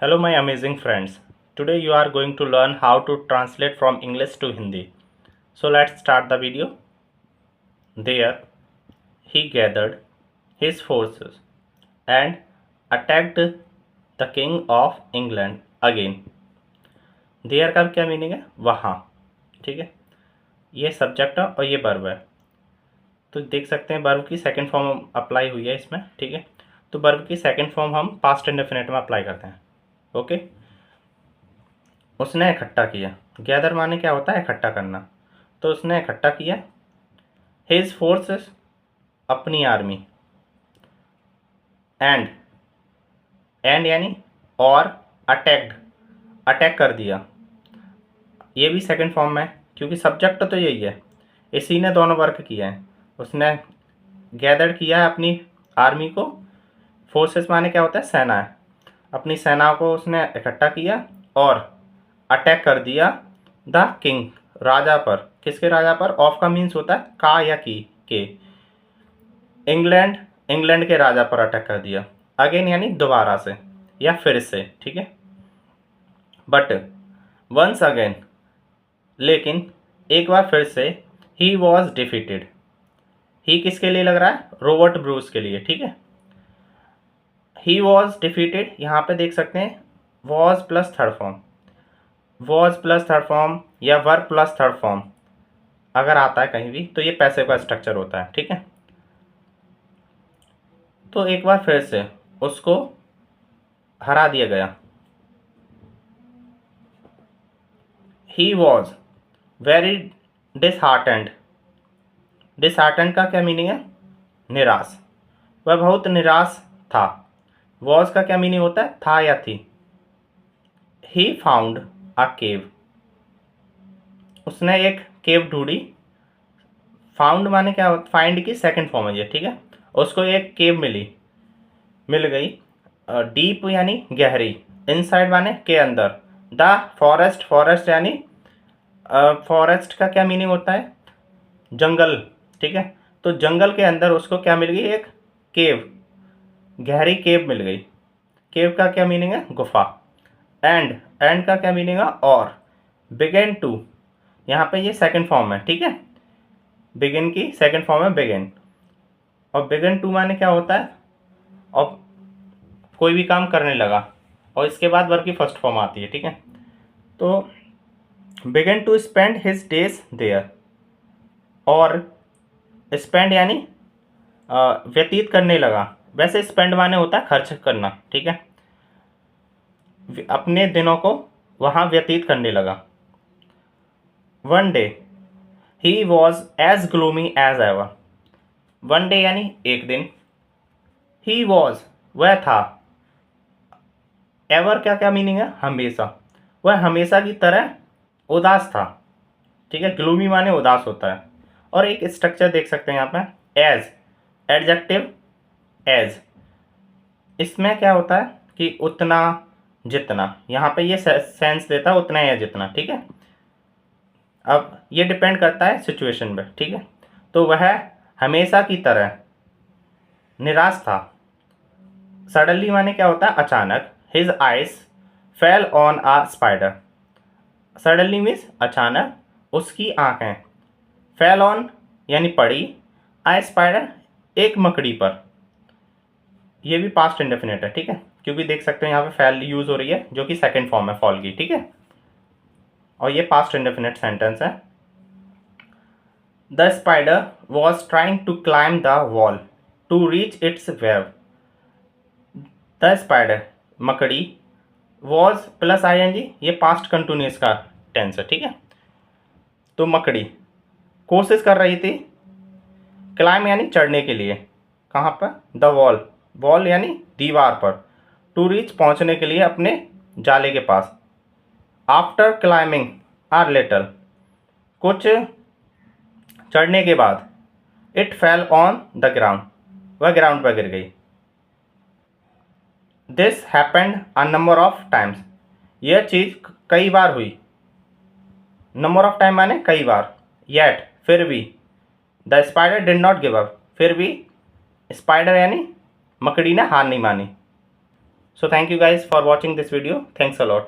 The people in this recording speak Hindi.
Hello, my amazing friends. Today you are going to learn how to translate from English to Hindi. So let's start the video. There, he gathered his forces and attacked the king of England again. There का क्या मीनिंग है? वहाँ. ठीक है, ये सब्जेक्ट है और ये वर्ब है. तो देख सकते हैं वर्ब की सेकंड फॉर्म अप्लाई हुई है इसमें. ठीक है, तो वर्ब की सेकंड फॉर्म हम पास्ट इंडेफिनिट में अप्लाई करते हैं. ओके, उसने इकट्ठा किया. गैदर माने क्या होता है? इकट्ठा करना. तो उसने इकट्ठा किया हिज फोर्सेस, अपनी आर्मी, एंड यानी और अटैक्ड, अटैक कर दिया. ये भी सेकंड फॉर्म में, क्योंकि सब्जेक्ट तो यही है, इसी ने दोनों वर्क किया है. उसने गैदर किया है अपनी आर्मी को. फोर्सेस माने क्या होता है? सेना है. अपनी सेना को उसने इकट्ठा किया और अटैक कर दिया द किंग, राजा पर. किसके राजा पर? ऑफ का मीन्स होता है का या की के. इंग्लैंड, इंग्लैंड के राजा पर अटैक कर दिया. अगेन यानी दोबारा से या फिर से. ठीक है, बट वंस अगेन, लेकिन एक बार फिर से, ही वॉज डिफीटेड. ही किसके लिए लग रहा है? रॉबर्ट ब्रूस के लिए. ठीक है, ही वॉज डिफीटेड. यहाँ पे देख सकते हैं was plus third form, was plus third form या वर्ब प्लस थर्ड फॉर्म अगर आता है कहीं भी, तो ये पैसिव का स्ट्रक्चर होता है. ठीक है, तो एक बार फिर से उसको हरा दिया गया. He was very disheartened. Disheartened का क्या मीनिंग है? निराश. वह बहुत निराश था. वॉज का क्या मीनिंग होता है? था या थी. ही फाउंड अ केव. उसने एक केव ढूंढी. फाउंड माने क्या होता? फाइंड की सेकंड फॉर्म है ये. ठीक है, उसको एक केव मिल गई. डीप यानी गहरी. इनसाइड माने के अंदर. द फॉरेस्ट, फॉरेस्ट यानी फॉरेस्ट का क्या मीनिंग होता है? जंगल. ठीक है, तो जंगल के अंदर उसको क्या मिल गई? एक केव, गहरी केव मिल गई. केव का क्या मीनिंग है? गुफा. एंड का क्या मीनिंग है? और. बिगेन टू, यहाँ पे ये सेकंड फॉर्म है. ठीक है, बिगिन की सेकंड फॉर्म है बिगिन. और बिगिन टू माने क्या होता है? और कोई भी काम करने लगा, और इसके बाद वर्ब की फर्स्ट फॉर्म आती है. ठीक है, तो begin to spend his days there. और स्पेंड यानी व्यतीत करने लगा. वैसे स्पेंड माने होता है खर्च करना. ठीक है, अपने दिनों को वहाँ व्यतीत करने लगा. One day he was as gloomy as ever. One day यानी एक दिन. ही वॉज वह था. एवर क्या क्या मीनिंग है? हमेशा. वह हमेशा की तरह उदास था. ठीक है, ग्लूमी माने उदास होता है. और एक स्ट्रक्चर देख सकते हैं यहाँ पे, एज, एडजेक्टिव एज. इसमें क्या होता है कि उतना, जितना. यहाँ पे ये सेंस देता है उतना या जितना. ठीक है, अब ये डिपेंड करता है सिचुएशन पे. ठीक है, तो वह हमेशा की तरह निराश था. सडनली माने क्या होता है? अचानक. His eyes fell on a spider. Suddenly means अचानक. उसकी आंखें, फेल ऑन यानी पड़ी, अ स्पाइडर एक मकड़ी पर. ये भी पास्ट इंडेफिनिट है. ठीक है, क्योंकि देख सकते हैं यहाँ पे फेल यूज हो रही है, जो कि सेकंड फॉर्म है फॉल की. ठीक है, और ये पास्ट इंडेफिनिट सेंटेंस है. The spider was trying to climb the wall to reach its web. The spider मकड़ी, वॉज प्लस आईएनजी, ये पास्ट कंटिन्यूअस का टेंस है. ठीक है, तो मकड़ी कोशिश कर रही थी. क्लाइम यानी चढ़ने के लिए. कहाँ पर? द वॉल, वॉल यानी दीवार पर. टू रीच पहुँचने के लिए अपने जाले के पास. आफ्टर क्लाइमिंग आर लिटल, कुछ चढ़ने के बाद. It fell on the ground, वह ग्राउंड पर गिर गई. This happened a number of times, यह चीज़ कई बार हुई. नंबर ऑफ टाइम माने कई बार. येट फिर भी. The spider did not give up, फिर भी स्पाइडर यानी मकड़ी ने हार नहीं मानी. So thank you guys for watching this video, thanks a lot.